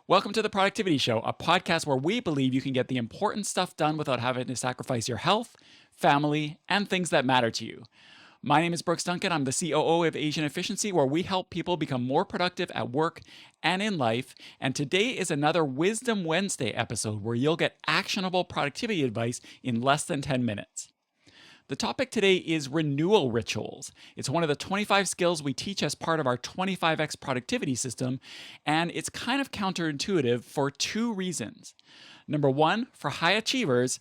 Welcome to the Productivity Show, a podcast where we believe you can get the important stuff done without having to sacrifice your health, family, and things that matter to you. My name is Brooks Duncan. I'm the COO of Asian Efficiency, where we help people become more productive at work and in life. And today is another Wisdom Wednesday episode where you'll get actionable productivity advice in less than 10 minutes. The topic today is renewal rituals. It's one of the 25 skills we teach as part of our 25x productivity system, and it's kind of counterintuitive for two reasons. Number one, for high achievers,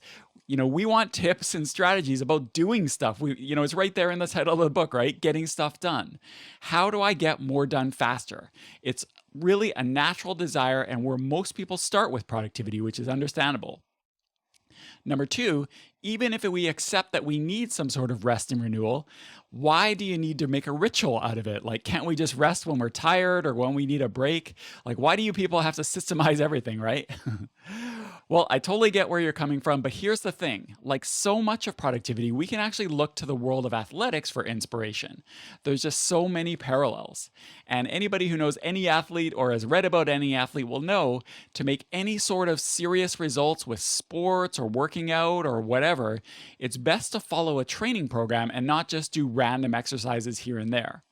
we want tips and strategies about doing stuff. It's right there in the title of the book, right? Getting stuff done. How do I get more done faster? It's really a natural desire and where most people start with productivity, which is understandable. Number two, even if we accept that we need some sort of rest and renewal, why do you need to make a ritual out of it? Like, can't we just rest when we're tired or when we need a break? Like, why do you people have to systemize everything, right? Well, I totally get where you're coming from, but here's the thing. Like so much of productivity, we can actually look to the world of athletics for inspiration. There's just so many parallels. And anybody who knows any athlete or has read about any athlete will know to make any sort of serious results with sports or working out or whatever, it's best to follow a training program and not just do random exercises here and there.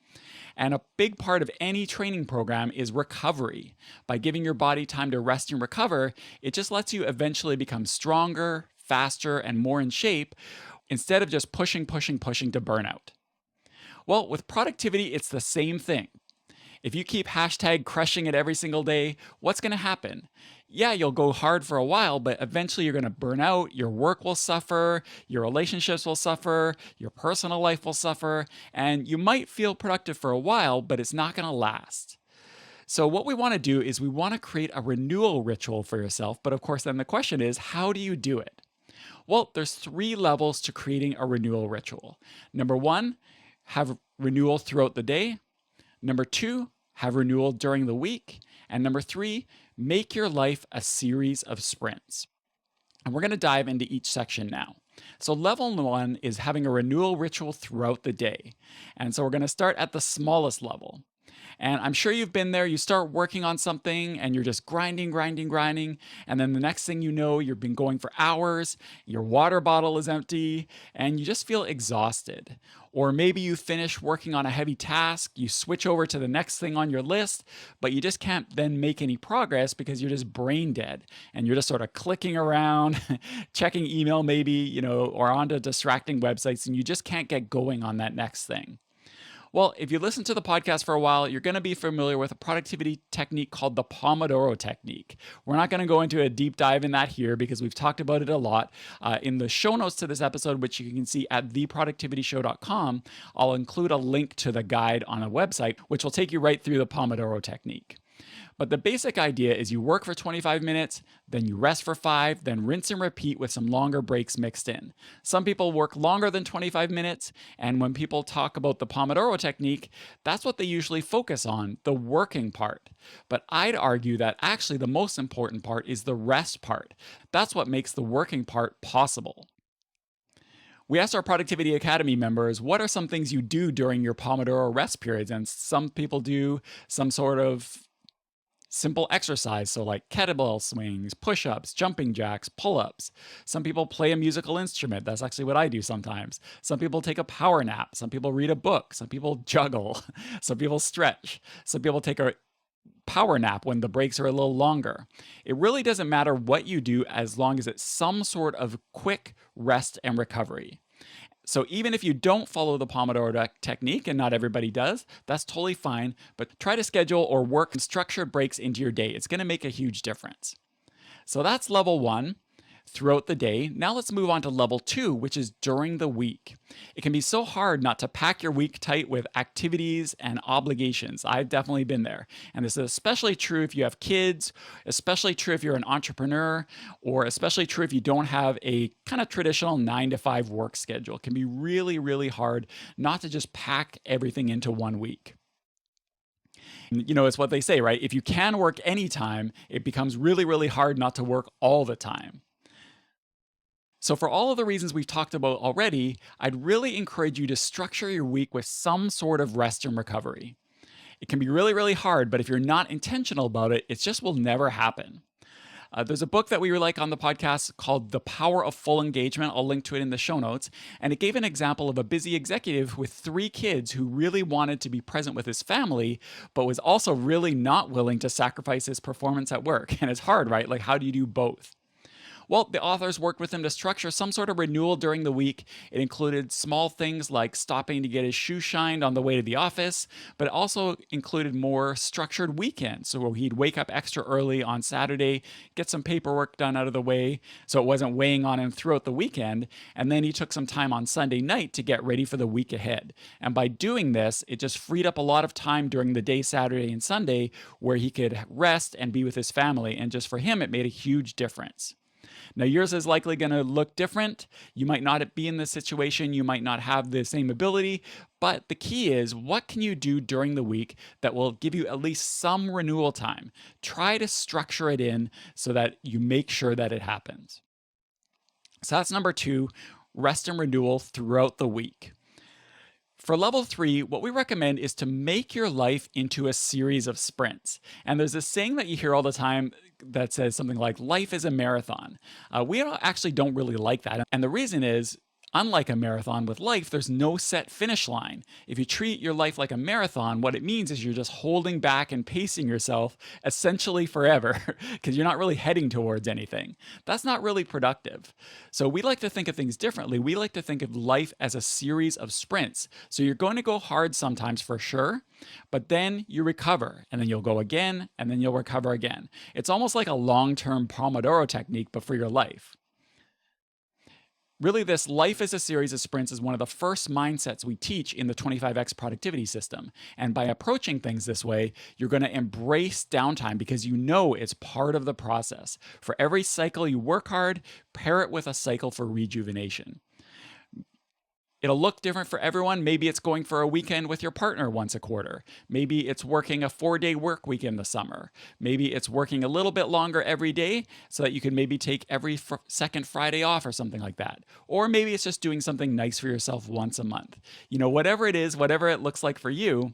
And a big part of any training program is recovery. By giving your body time to rest and recover, it just lets you eventually become stronger, faster, and more in shape instead of just pushing to burnout. Well, with productivity, it's the same thing. If you keep hashtag crushing it every single day, what's going to happen? Yeah, you'll go hard for a while, but eventually you're going to burn out, your work will suffer, your relationships will suffer, your personal life will suffer, and you might feel productive for a while, but it's not going to last. So what we want to do is we want to create a renewal ritual for yourself, but of course then the question is, how do you do it? Well, there's 3 levels to creating a renewal ritual. Number 1, have renewal throughout the day. Number 2, have renewal during the week. And number 3, make your life a series of sprints. And we're going to dive into each section now. So level 1 is having a renewal ritual throughout the day. And so we're going to start at the smallest level. And I'm sure you've been there. You start working on something and you're just grinding. And then the next thing you know, you've been going for hours, your water bottle is empty, and you just feel exhausted. Or maybe you finish working on a heavy task, you switch over to the next thing on your list, but you just can't then make any progress because you're just brain dead and you're just sort of clicking around, checking email maybe, or onto distracting websites, and you just can't get going on that next thing. Well, if you listen to the podcast for a while, you're going to be familiar with a productivity technique called the Pomodoro technique. We're not going to go into a deep dive in that here because we've talked about it a lot. In the show notes to this episode, which you can see at theproductivityshow.com, I'll include a link to the guide on a website, which will take you right through the Pomodoro technique. But the basic idea is you work for 25 minutes, then you rest for 5, then rinse and repeat with some longer breaks mixed in. Some people work longer than 25 minutes, and when people talk about the Pomodoro technique, that's what they usually focus on, the working part. But I'd argue that actually the most important part is the rest part. That's what makes the working part possible. We asked our Productivity Academy members, what are some things you do during your Pomodoro rest periods? And some people do some sort of simple exercise, so like kettlebell swings, push-ups, jumping jacks, pull-ups. Some people play a musical instrument. That's actually what I do sometimes. Some people take a power nap. Some people read a book. Some people juggle. Some people stretch. Some people take a power nap when the breaks are a little longer. It really doesn't matter what you do as long as it's some sort of quick rest and recovery. So even if you don't follow the Pomodoro technique, and not everybody does, that's totally fine, but try to schedule or work structured breaks into your day. It's going to make a huge difference. So that's level 1. Throughout the day. Now let's move on to level 2, which is during the week. It can be so hard not to pack your week tight with activities and obligations. I've definitely been there. And this is especially true if you have kids, especially true if you're an entrepreneur, or especially true if you don't have a kind of traditional 9-to-5 work schedule. It can be really, really hard not to just pack everything into one week. It's what they say, right? If you can work anytime, it becomes really, really hard not to work all the time. So for all of the reasons we've talked about already, I'd really encourage you to structure your week with some sort of rest and recovery. It can be really, really hard, but if you're not intentional about it, it just will never happen. There's a book that we like on the podcast called The Power of Full Engagement. I'll link to it in the show notes. And it gave an example of a busy executive with 3 kids who really wanted to be present with his family, but was also really not willing to sacrifice his performance at work. And it's hard, right? Like, how do you do both? Well, the authors worked with him to structure some sort of renewal during the week. It included small things like stopping to get his shoes shined on the way to the office, but it also included more structured weekends. So he'd wake up extra early on Saturday, get some paperwork done out of the way so it wasn't weighing on him throughout the weekend, and then he took some time on Sunday night to get ready for the week ahead. And by doing this, it just freed up a lot of time during the day, Saturday and Sunday, where he could rest and be with his family. And just for him, it made a huge difference. Now, yours is likely going to look different. You might not be in this situation. You might not have the same ability. But the key is, what can you do during the week that will give you at least some renewal time? Try to structure it in so that you make sure that it happens. So that's number 2, rest and renewal throughout the week. For level 3, what we recommend is to make your life into a series of sprints. And there's this saying that you hear all the time that says something like, life is a marathon. We actually don't really like that. And the reason is, unlike a marathon with life, there's no set finish line. If you treat your life like a marathon, what it means is you're just holding back and pacing yourself essentially forever because you're not really heading towards anything. That's not really productive. So we like to think of things differently. We like to think of life as a series of sprints. So you're going to go hard sometimes for sure, but then you recover and then you'll go again and then you'll recover again. It's almost like a long-term Pomodoro technique, but for your life. Really, this life as a series of sprints is one of the first mindsets we teach in the 25X productivity system. And by approaching things this way, you're going to embrace downtime because you know it's part of the process. For every cycle you work hard, pair it with a cycle for rejuvenation. It'll look different for everyone. Maybe it's going for a weekend with your partner once a quarter. Maybe it's working a 4-day work week in the summer. Maybe it's working a little bit longer every day so that you can maybe take every second Friday off or something like that. Or maybe it's just doing something nice for yourself once a month. Whatever it is, whatever it looks like for you,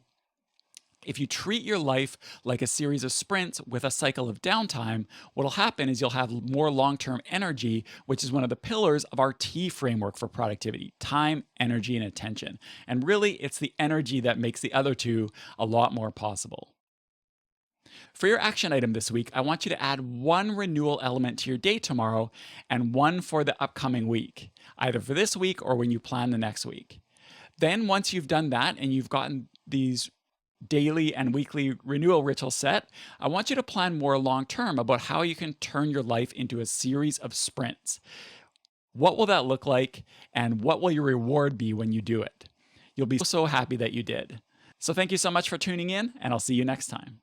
if you treat your life like a series of sprints with a cycle of downtime, what'll happen is you'll have more long-term energy, which is one of the pillars of our T framework for productivity: time, energy, and attention. And really, it's the energy that makes the other 2 a lot more possible. For your action item this week, I want you to add 1 renewal element to your day tomorrow and 1 for the upcoming week, either for this week or when you plan the next week. Then once you've done that and you've gotten these daily and weekly renewal ritual set, I want you to plan more long-term about how you can turn your life into a series of sprints. What will that look like, and what will your reward be when you do it? You'll be so happy that you did. So thank you so much for tuning in, and I'll see you next time.